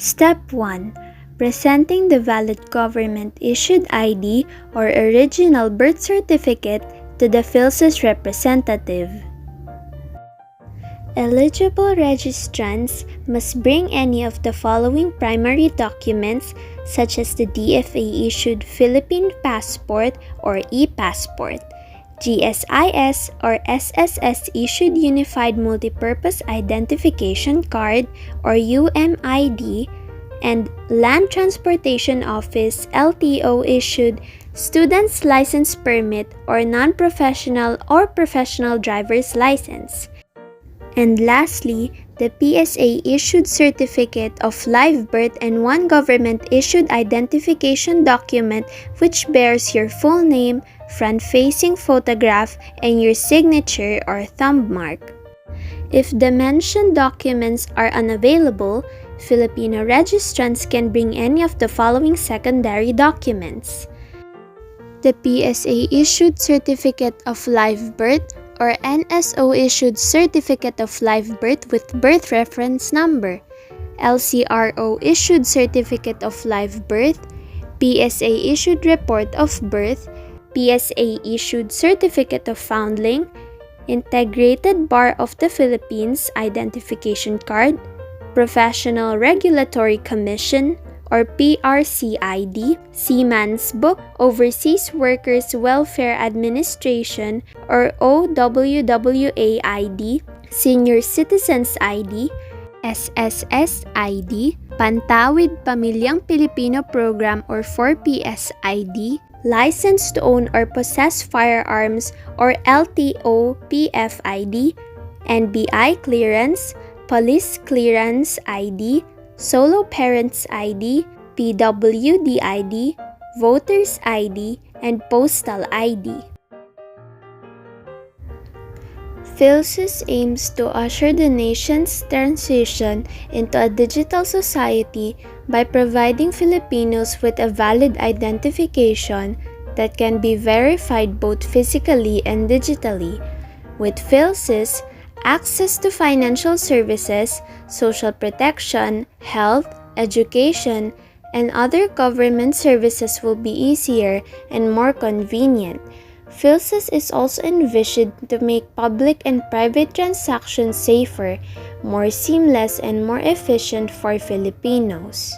Step 1. Presenting the valid government-issued ID or original birth certificate to the PhilSys representative. Eligible registrants must bring any of the following primary documents such as the DFA-issued Philippine Passport or e-Passport, GSIS or SSS-issued Unified Multipurpose Identification Card or UMID, and Land Transportation Office LTO-issued Student's License Permit or Non-Professional or Professional Driver's License. And lastly, the PSA-issued certificate of live birth and one government-issued identification document which bears your full name, front-facing photograph, and your signature or thumb mark. If the mentioned documents are unavailable, Filipino registrants can bring any of the following secondary documents: the PSA-issued certificate of live birth or NSO-issued certificate of live birth with birth reference number, LCRO-issued certificate of live birth, PSA-issued report of birth, PSA-issued certificate of foundling, Integrated Bar of the Philippines identification card, Professional Regulatory Commission or PRCID, Seaman's Book, Overseas Workers Welfare Administration or OWWA ID, Senior Citizens ID, SSS ID, Pantawid Pamilyang Pilipino Program or 4PS ID, License to Own or Possess Firearms or LTO PFID, NBI Clearance, Police Clearance ID, Solo Parents ID, PWD ID, Voters ID, and Postal ID. PhilSys aims to usher the nation's transition into a digital society by providing Filipinos with a valid identification that can be verified both physically and digitally. With PhilSys, access to financial services, social protection, health, education, and other government services will be easier and more convenient. PhilSys is also envisioned to make public and private transactions safer, more seamless, and more efficient for Filipinos.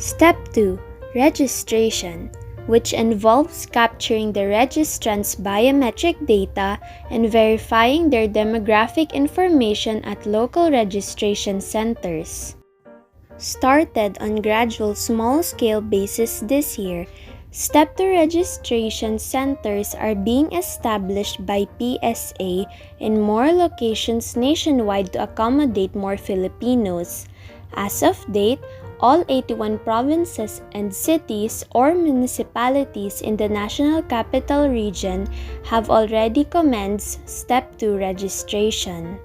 Step 2. Registration, which involves capturing the registrant's biometric data and verifying their demographic information at local registration centers. Started on gradual small-scale basis this year, Step 2 registration centers are being established by PSA in more locations nationwide to accommodate more Filipinos. As of date, all 81 provinces and cities or municipalities in the National Capital Region have already commenced Step 2 registration.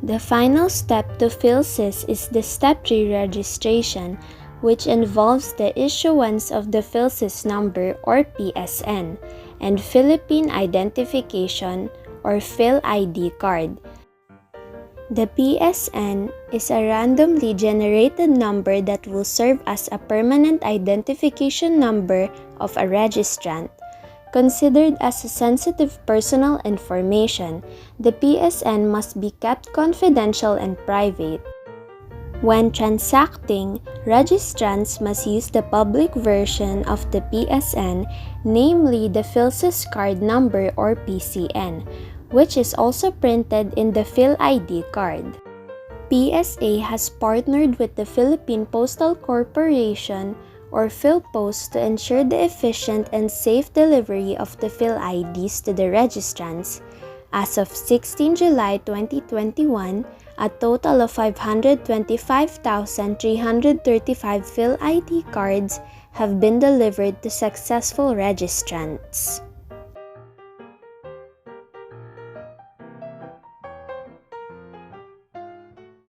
The final step to PhilSys is the Step 3 registration, which involves the issuance of the PhilSys number or PSN and Philippine Identification or PhilID card. The PSN is a randomly generated number that will serve as a permanent identification number of a registrant. Considered as a sensitive personal information, the PSN must be kept confidential and private. When transacting, registrants must use the public version of the PSN, namely the PhilSys card number or PCN, which is also printed in the PhilID card. PSA has partnered with the Philippine Postal Corporation or PhilPost to ensure the efficient and safe delivery of the PhilIDs to the registrants. As of 16 July 2021, a total of 525,335 PhilID cards have been delivered to successful registrants.